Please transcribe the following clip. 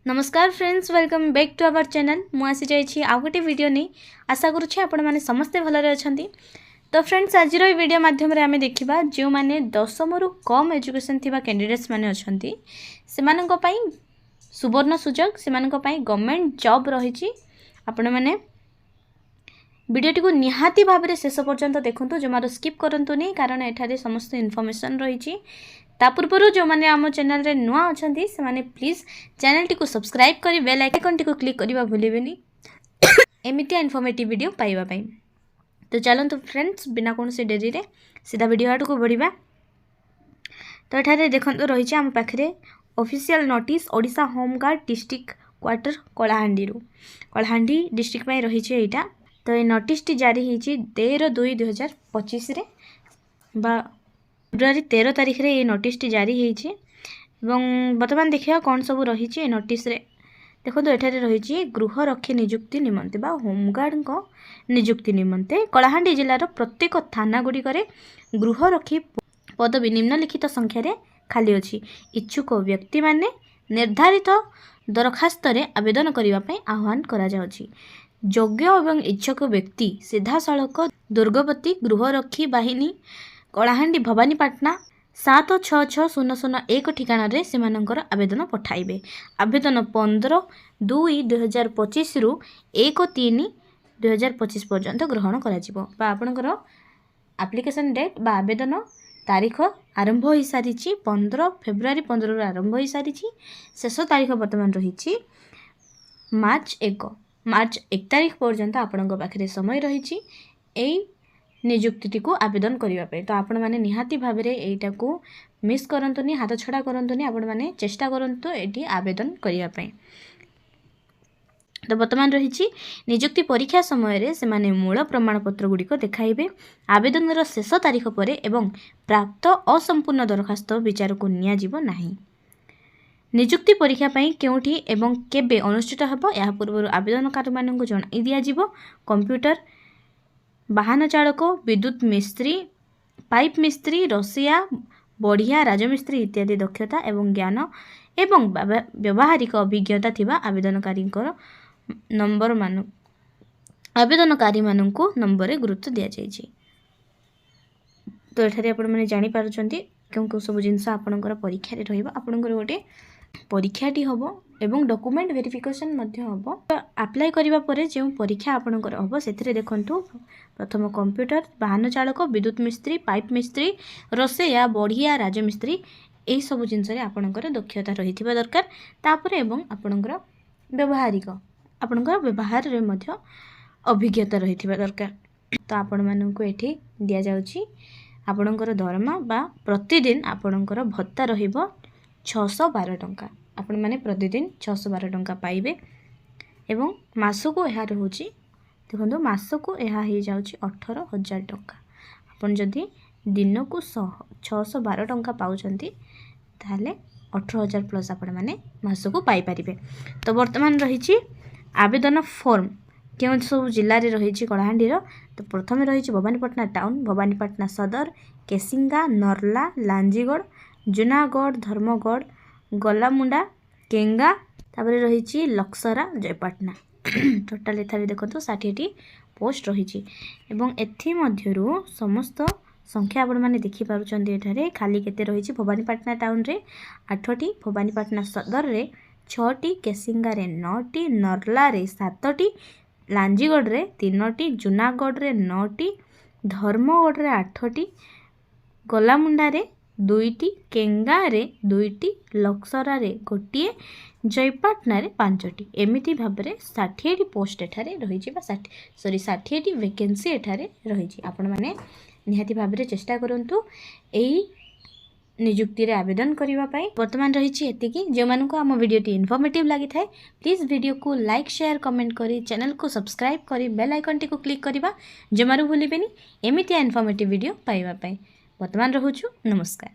नमस्कार friends, welcome back to our channel. मु आसी जाइछि आ गोटे वीडियो नहीं। आशा करुच्छे आपण माने समस्ते भलरे अछंती। तो फ्रेंड्स, आज रो वीडियो माध्यम रे आमे देखिबा जो माने 10 रु कम एजुकेशन थिबा कैंडिडेट्स माने अछंती सेमानंको पई सुवर्ण सुजोग, सेमानंको पई गवर्नमेंट जॉब रहिछि। आपण माने वीडियोटी को निहाती भाव में शेष पर्यंत देखंतु, जमारो स्किप करंतु नहीं, कारण एठारे समस्त इनफॉरमेशन रही। ता पूर्व जो मैंने आम चैनल रे नुआ अछंती से माने प्लीज चैनल टी को सब्सक्राइब करी बेल आइकन टी को क्लिक करबा भूलिबेनी एमितिया इनफॉर्मेटिव वीडियो पाइबा पई। तो चलंतु फ्रेंड्स, बिना कौन से डेरी रे सीधा वीडियो आड़ को बढ़िबा। तो एठारे देखंतु रही आम पाखरे official notice Odisha home guard district quarter Kalahandi district में रही एटा। तो ये नोटिस टी जारी होती 13/2/2025 रे बा फेब्रुआरी 13 तारिख रे ये नोटिस टी जारी होती। बर्तमान देखिए कौन सब रही नोटिस रे। देखो एठारे रही गृहरक्षी नियुक्ति निमंते बा होमगार्ड को नियुक्ति निमंते कलाहांडी जिलार प्रत्येक थाना गुड़िक गृहरक्षी पदवी निम्नलिखित संख्यार खाली अच्छी। इच्छुक व्यक्ति माने निर्धारित दरखास्त रे आवेदन करने आह्वान करा जाउछि। योग्य एवं इच्छुक व्यक्ति सीधा सड़क दुर्गपति गृहरक्षी बाहिनी कलाहांडी भवानीपाटना 766001 ठिकाना रे सेमानंकर आवेदन पठाइबे। आवेदन 15/2/2025 रु 1/3/2025 पर्यंत ग्रहण करा जिवो। बा आपनकर एप्लिकेशन डेट बा आवेदन तारीख आरंभ हो सारी 15 फेब्रुआरी 15 रु आरंभ हो सारी। शेष तारीख वर्तमान रही मार्च 1 तारीख पर्यंत आपण पाखे समय रही नियुक्ति को आवेदन करने। तो आपण मैंने निहाती भाव में यहीटा को मिस करंतुनी, हाथ छड़ा करंतुनी, आपण मैंने चेष्टा करंतु एटी आवेदन करने। तो वर्तमान रही नियुक्ति परीक्षा समय से माने मूल प्रमाणपत्र गुड़िक देखाइबे। आवेदन शेष तारीख पर एवं प्राप्त असंपूर्ण दरखास्त विचार को निया जीवो नाही। नियुक्ति परीक्षा पई केउठी एवं केबे अनुष्ठित हेबो या पूर्व आवेदनकार मानक जणाई दिया जीवो। कंप्यूटर, वाहन चालक, विद्युत मिस्त्री, पाइप मिस्त्री, रसिया, बढ़िया राजमिस्त्री इत्यादि दक्षता एवं ज्ञान एवं व्यावहारिक अभिज्ञता थिबा आवेदनकारी मानकु नंबर रे गुरुत्व दिया जायछि। तो एठारे आपण माने जानि पारुछंती क्यों सब जिनस आपणकर परीक्षा रे रहइबा। आपणकर गोटे परीक्षाटी हम एवं डॉक्यूमेंट वेरिफिकेशन हम। तो अप्लाई करिबा परे जो परीक्षा आपणकर हम से देखंतु प्रथम कंप्यूटर, वाहन चालक, विद्युत मिस्त्री, पाइप मिस्त्री, रसैया, बढ़िया राजमिस्त्री यही सब जिनस आपणकर दक्षता रही दरकार। तापर एवं आपणकर व्यवहारिक आपणकर व्यवहार रे मध्य अभिज्ञता रही दरकार। तो आपण मानकु एठी दिया जाउछि आपणकर दरमा बा प्रतिदिन आपणकर भत्ता रहिबो 612 टंका। आपण माने प्रतिदिन 612 टंका पाइबे एवं मासको यह रोचे देखो मासको यह हो जाउछि 18,000 टंका। आपण जदि दिन को 612 टंका पाउचंती ताले 18,000 प्लस आपण माने मासको पाई परिबे। तो वर्तमान रही आवेदन फॉर्म क्यों सब जिले में रही कलाहांडी। तो प्रथम रही भवानीपाटना टाउन, भवानीपाटना सदर, केसिंगा, नर्ला, लांजीगढ़, जूनागढ़, धर्मगढ़, गलामुंडा, केंगा, तापर रही लक्सरा, जयपाटना। टोटाल एथारे देखो 60टी पोस्ट रही एथि मध्यरु समस्त संख्या आपण माने देखि पारुचंदी। एठारे खाली केते रही भवानीपाटना टाउन रे 8टी, भवानीपाटना सदर रे 6टी, केसिंगा रे 9टी, नर्ला रे 7टी, लांजीगढ़ रे 3टी, जूनागढ़ रे 9टी, धर्मगढ़ रे 8टी, गलामुंडा रे 2टी, केंगा रे 2टी, लक्सरा रे 1टी, जयपाटना रे 5टी। एमिति भाव में 60टी पोस्ट एठारे रही 60टी वैकेंसी एठारे रही। आपण माने निहाती भाव में चेष्टा करंतु एई नियुक्ति रे आवेदन करबा पई। वर्तमान रही एतिकी। जो मानक आम वीडियोटी इनफॉर्मेटिव लगी थाए प्लीज वीडियो को लाइक, शेयर, कमेंट करी चैनल को सब्सक्राइब करी बेल आइकन टी को क्लिक करबा जमारू भूलिबेनी एमितिया इनफॉर्मेटिव वीडियो पाइबा पई। वर्तमान रहुछु, नमस्कार।